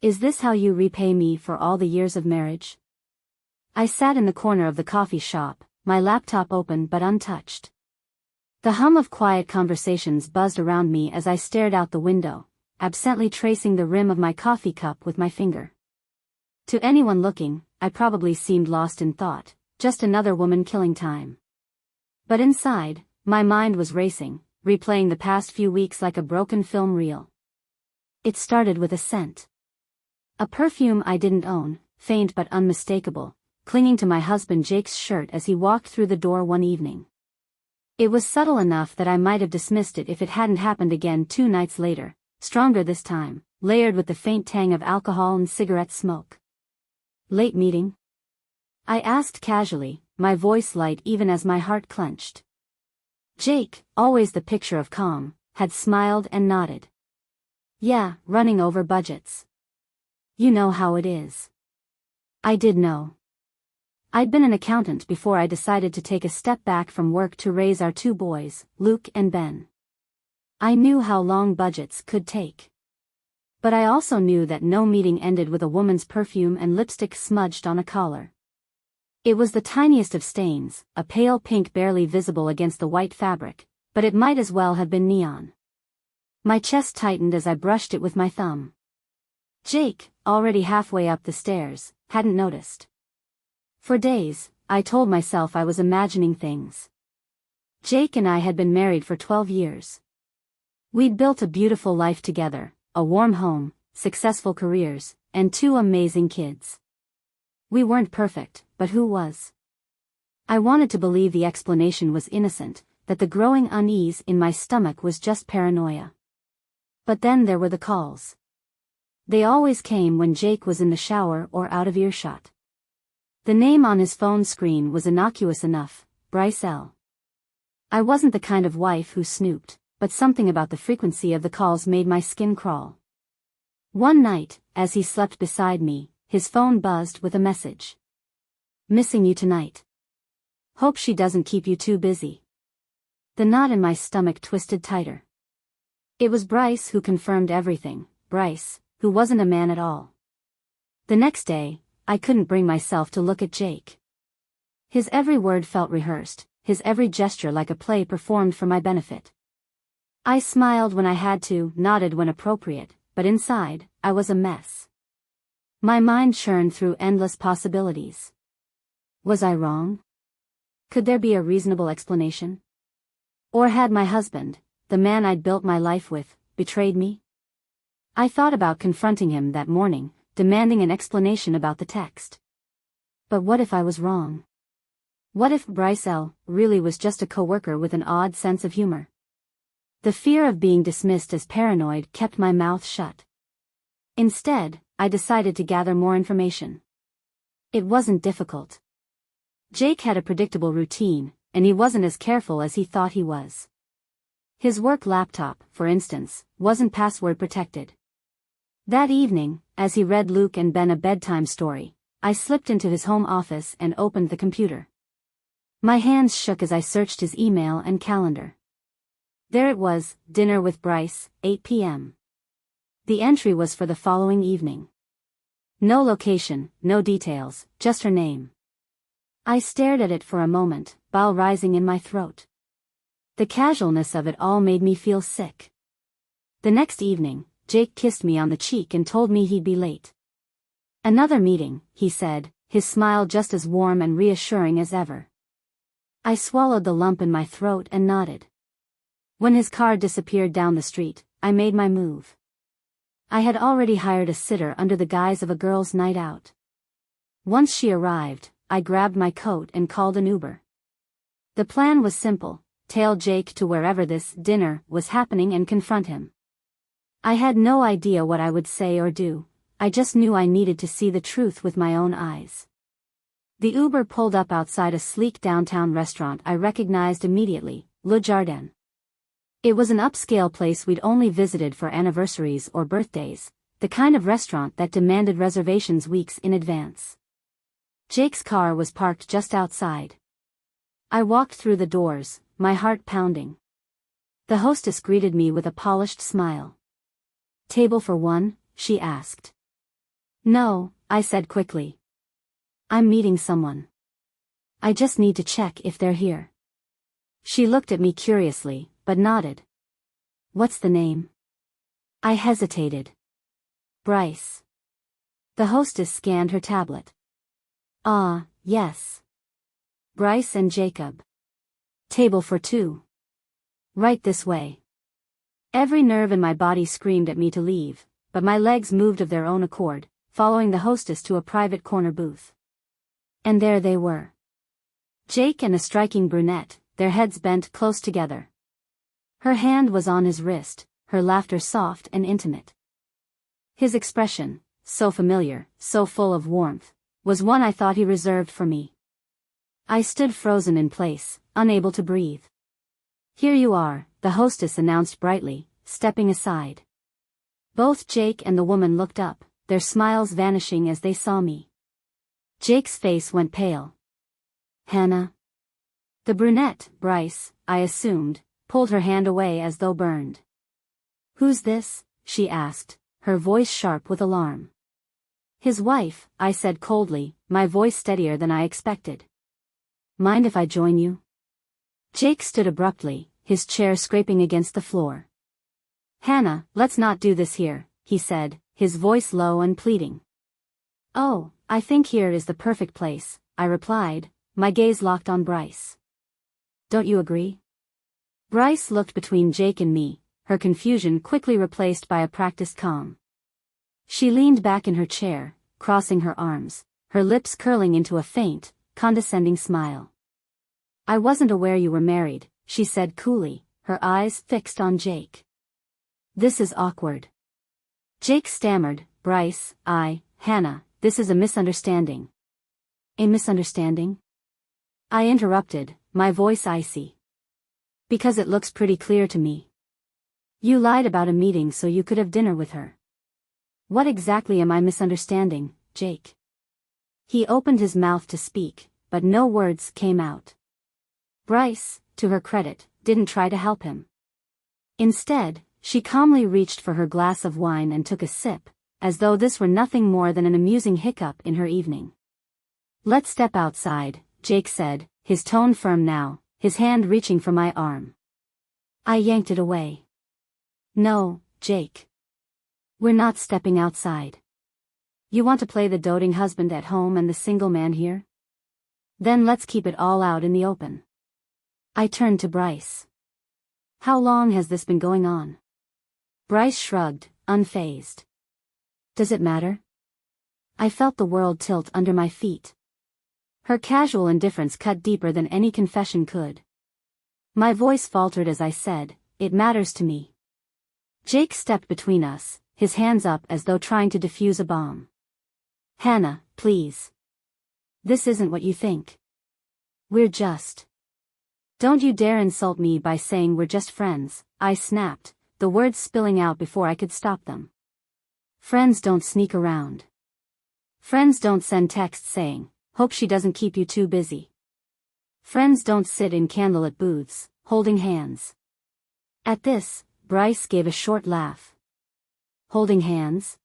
Is this how you repay me for all the years of marriage? I sat in the corner of the coffee shop, my laptop open but untouched. The hum of quiet conversations buzzed around me as I stared out the window, absently tracing the rim of my coffee cup with my finger. To anyone looking, I probably seemed lost in thought, just another woman killing time. But inside, my mind was racing, replaying the past few weeks like a broken film reel. It started with a scent. A perfume I didn't own, faint but unmistakable, clinging to my husband Jake's shirt as he walked through the door one evening. It was subtle enough that I might have dismissed it if it hadn't happened again 2 nights later, stronger this time, layered with the faint tang of alcohol and cigarette smoke. Late meeting? I asked casually, my voice light even as my heart clenched. Jake, always the picture of calm, had smiled and nodded. Yeah, running over budgets. You know how it is. I did know. I'd been an accountant before I decided to take a step back from work to raise our 2 boys, Luke and Ben. I knew how long budgets could take. But I also knew that no meeting ended with a woman's perfume and lipstick smudged on a collar. It was the tiniest of stains, a pale pink barely visible against the white fabric, but it might as well have been neon. My chest tightened as I brushed it with my thumb. Jake, already halfway up the stairs, hadn't noticed. For days, I told myself I was imagining things. Jake and I had been married for 12 years. We'd built a beautiful life together, a warm home, successful careers, and 2 amazing kids. We weren't perfect, but who was? I wanted to believe the explanation was innocent, that the growing unease in my stomach was just paranoia. But then there were the calls. They always came when Jake was in the shower or out of earshot. The name on his phone screen was innocuous enough, Bryce L. I wasn't the kind of wife who snooped, but something about the frequency of the calls made my skin crawl. One night, as he slept beside me, his phone buzzed with a message. Missing you tonight. Hope she doesn't keep you too busy. The knot in my stomach twisted tighter. It was Bryce who confirmed everything, Bryce, who wasn't a man at all. The next day, I couldn't bring myself to look at Jake. His every word felt rehearsed, his every gesture like a play performed for my benefit. I smiled when I had to, nodded when appropriate, but inside, I was a mess. My mind churned through endless possibilities. Was I wrong? Could there be a reasonable explanation? Or had my husband, the man I'd built my life with, betrayed me? I thought about confronting him that morning, demanding an explanation about the text. But what if I was wrong? What if Bryce L. really was just a coworker with an odd sense of humor? The fear of being dismissed as paranoid kept my mouth shut. Instead, I decided to gather more information. It wasn't difficult. Jake had a predictable routine, and he wasn't as careful as he thought he was. His work laptop, for instance, wasn't password protected. That evening, as he read Luke and Ben a bedtime story, I slipped into his home office and opened the computer. My hands shook as I searched his email and calendar. There it was, dinner with Bryce, 8 p.m. The entry was for the following evening. No location, no details, just her name. I stared at it for a moment, bile rising in my throat. The casualness of it all made me feel sick. The next evening, Jake kissed me on the cheek and told me he'd be late. Another meeting, he said, his smile just as warm and reassuring as ever. I swallowed the lump in my throat and nodded. When his car disappeared down the street, I made my move. I had already hired a sitter under the guise of a girls' night out. Once she arrived, I grabbed my coat and called an Uber. The plan was simple: tail Jake to wherever this dinner was happening and confront him. I had no idea what I would say or do, I just knew I needed to see the truth with my own eyes. The Uber pulled up outside a sleek downtown restaurant I recognized immediately, Le Jardin. It was an upscale place we'd only visited for anniversaries or birthdays, the kind of restaurant that demanded reservations weeks in advance. Jake's car was parked just outside. I walked through the doors, my heart pounding. The hostess greeted me with a polished smile. "Table for one?" she asked. No, I said quickly. I'm meeting someone. I just need to check if they're here. She looked at me curiously, but nodded. What's the name? I hesitated. Bryce. The hostess scanned her tablet. Ah, yes. Bryce and Jacob. Table for two. Right this way. Every nerve in my body screamed at me to leave, but my legs moved of their own accord, following the hostess to a private corner booth. And there they were. Jake and a striking brunette, their heads bent close together. Her hand was on his wrist, her laughter soft and intimate. His expression, so familiar, so full of warmth, was one I thought he reserved for me. I stood frozen in place, unable to breathe. Here you are, the hostess announced brightly, stepping aside. Both Jake and the woman looked up, their smiles vanishing as they saw me. Jake's face went pale. Hannah. The brunette, Bryce, I assumed, pulled her hand away as though burned. Who's this? She asked, her voice sharp with alarm. His wife, I said coldly, my voice steadier than I expected. Mind if I join you? Jake stood abruptly, his chair scraping against the floor. Hannah, let's not do this here, he said, his voice low and pleading. Oh, I think here is the perfect place, I replied, my gaze locked on Bryce. Don't you agree? Bryce looked between Jake and me, her confusion quickly replaced by a practiced calm. She leaned back in her chair, crossing her arms, her lips curling into a faint, condescending smile. I wasn't aware you were married, she said coolly, her eyes fixed on Jake. This is awkward. Jake stammered, Bryce, Hannah, this is a misunderstanding. A misunderstanding? I interrupted, my voice icy. Because it looks pretty clear to me. You lied about a meeting so you could have dinner with her. What exactly am I misunderstanding, Jake? He opened his mouth to speak, but no words came out. Bryce, to her credit, didn't try to help him. Instead, she calmly reached for her glass of wine and took a sip, as though this were nothing more than an amusing hiccup in her evening. Let's step outside, Jake said, his tone firm now, his hand reaching for my arm. I yanked it away. No, Jake. We're not stepping outside. You want to play the doting husband at home and the single man here? Then let's keep it all out in the open. I turned to Bryce. How long has this been going on? Bryce shrugged, unfazed. Does it matter? I felt the world tilt under my feet. Her casual indifference cut deeper than any confession could. My voice faltered as I said, it matters to me. Jake stepped between us, his hands up as though trying to defuse a bomb. Hannah, please. This isn't what you think. We're just. Don't you dare insult me by saying we're just friends, I snapped, the words spilling out before I could stop them. Friends don't sneak around. Friends don't send texts saying, hope she doesn't keep you too busy. Friends don't sit in candlelit booths, holding hands. At this, Bryce gave a short laugh. Holding hands?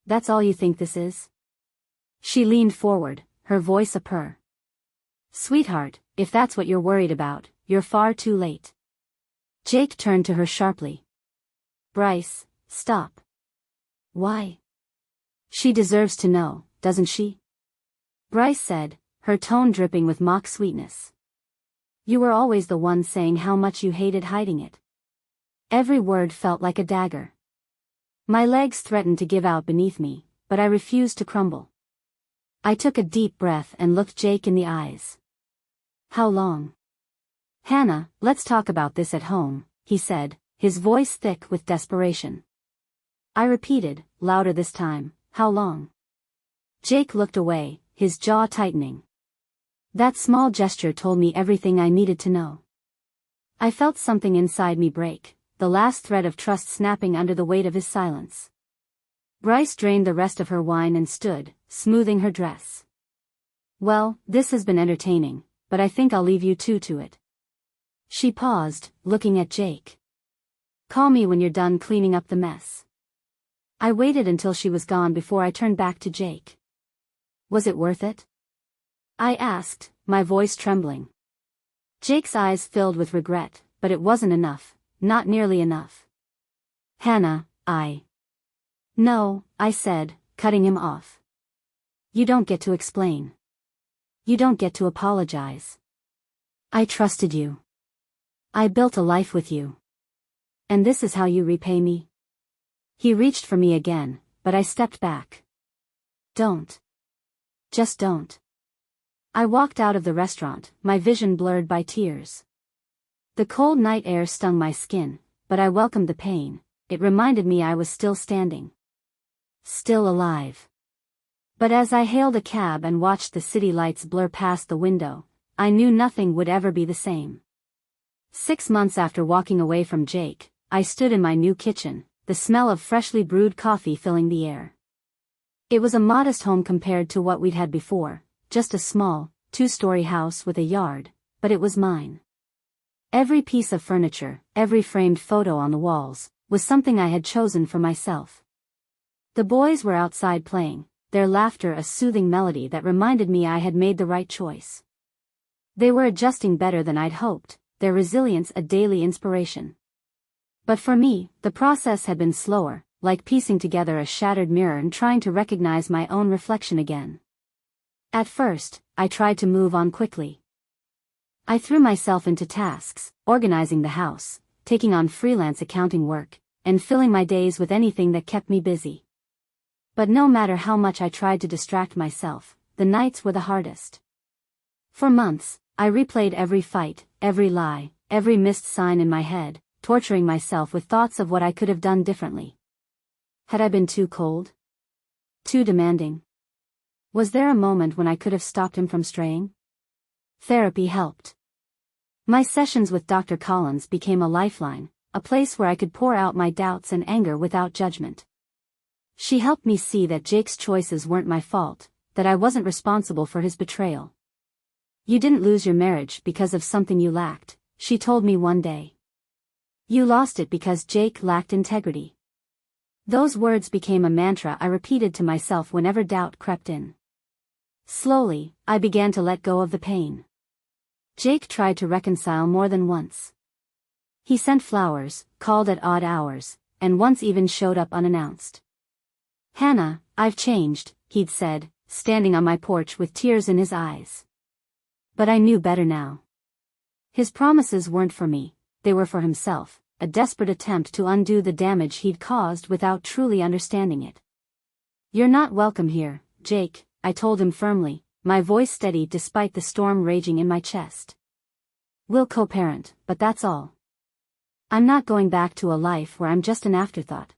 That's all you think this is? She leaned forward, her voice a purr. Sweetheart, if that's what you're worried about, you're far too late. Jake turned to her sharply. Bryce, stop. Why? She deserves to know, doesn't she? Bryce said, her tone dripping with mock sweetness. You were always the one saying how much you hated hiding it. Every word felt like a dagger. My legs threatened to give out beneath me, but I refused to crumble. I took a deep breath and looked Jake in the eyes. How long? Hannah, let's talk about this at home, he said, his voice thick with desperation. I repeated, louder this time, how long? Jake looked away, his jaw tightening. That small gesture told me everything I needed to know. I felt something inside me break, the last thread of trust snapping under the weight of his silence. Bryce drained the rest of her wine and stood, smoothing her dress. Well, this has been entertaining, but I think I'll leave you two to it. She paused, looking at Jake. Call me when you're done cleaning up the mess. I waited until she was gone before I turned back to Jake. Was it worth it? I asked, my voice trembling. Jake's eyes filled with regret, but it wasn't enough, not nearly enough. Hannah, No, I said, cutting him off. You don't get to explain. You don't get to apologize. I trusted you. I built a life with you. And this is how you repay me? He reached for me again, but I stepped back. Don't. Just don't. I walked out of the restaurant, my vision blurred by tears. The cold night air stung my skin, but I welcomed the pain. It reminded me I was still standing. Still alive. But as I hailed a cab and watched the city lights blur past the window, I knew nothing would ever be the same. 6 months after walking away from Jake, I stood in my new kitchen, the smell of freshly brewed coffee filling the air. It was a modest home compared to what we'd had before, just a small, 2-story house with a yard, but it was mine. Every piece of furniture, every framed photo on the walls, was something I had chosen for myself. The boys were outside playing, their laughter a soothing melody that reminded me I had made the right choice. They were adjusting better than I'd hoped, their resilience a daily inspiration. But for me, the process had been slower, like piecing together a shattered mirror and trying to recognize my own reflection again. At first, I tried to move on quickly. I threw myself into tasks, organizing the house, taking on freelance accounting work, and filling my days with anything that kept me busy. But no matter how much I tried to distract myself, the nights were the hardest. For months, I replayed every fight, every lie, every missed sign in my head, torturing myself with thoughts of what I could have done differently. Had I been too cold? Too demanding? Was there a moment when I could have stopped him from straying? Therapy helped. My sessions with Dr. Collins became a lifeline, a place where I could pour out my doubts and anger without judgment. She helped me see that Jake's choices weren't my fault, that I wasn't responsible for his betrayal. You didn't lose your marriage because of something you lacked, she told me one day. You lost it because Jake lacked integrity. Those words became a mantra I repeated to myself whenever doubt crept in. Slowly, I began to let go of the pain. Jake tried to reconcile more than once. He sent flowers, called at odd hours, and once even showed up unannounced. Hannah, I've changed, he'd said, standing on my porch with tears in his eyes. But I knew better now. His promises weren't for me, they were for himself, a desperate attempt to undo the damage he'd caused without truly understanding it. You're not welcome here, Jake, I told him firmly, my voice steady despite the storm raging in my chest. We'll co-parent, but that's all. I'm not going back to a life where I'm just an afterthought.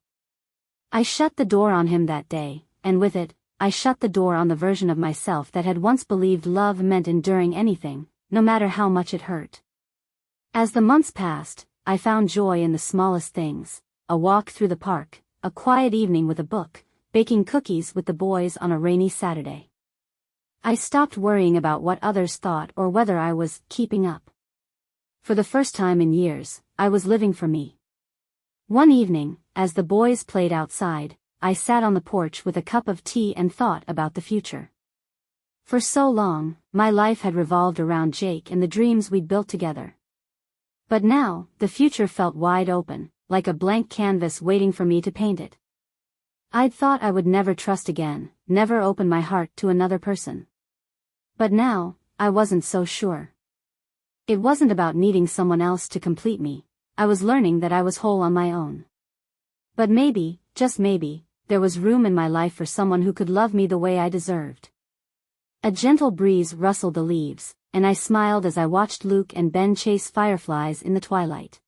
I shut the door on him that day, and with it, I shut the door on the version of myself that had once believed love meant enduring anything, no matter how much it hurt. As the months passed, I found joy in the smallest things, a walk through the park, a quiet evening with a book, baking cookies with the boys on a rainy Saturday. I stopped worrying about what others thought or whether I was keeping up. For the first time in years, I was living for me. One evening, as the boys played outside, I sat on the porch with a cup of tea and thought about the future. For so long, my life had revolved around Jake and the dreams we'd built together. But now, the future felt wide open, like a blank canvas waiting for me to paint it. I'd thought I would never trust again, never open my heart to another person. But now, I wasn't so sure. It wasn't about needing someone else to complete me, I was learning that I was whole on my own. But maybe, just maybe, there was room in my life for someone who could love me the way I deserved. A gentle breeze rustled the leaves, and I smiled as I watched Luke and Ben chase fireflies in the twilight.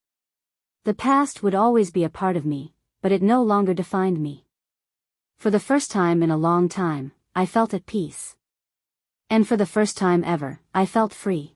The past would always be a part of me, but it no longer defined me. For the first time in a long time, I felt at peace. And for the first time ever, I felt free.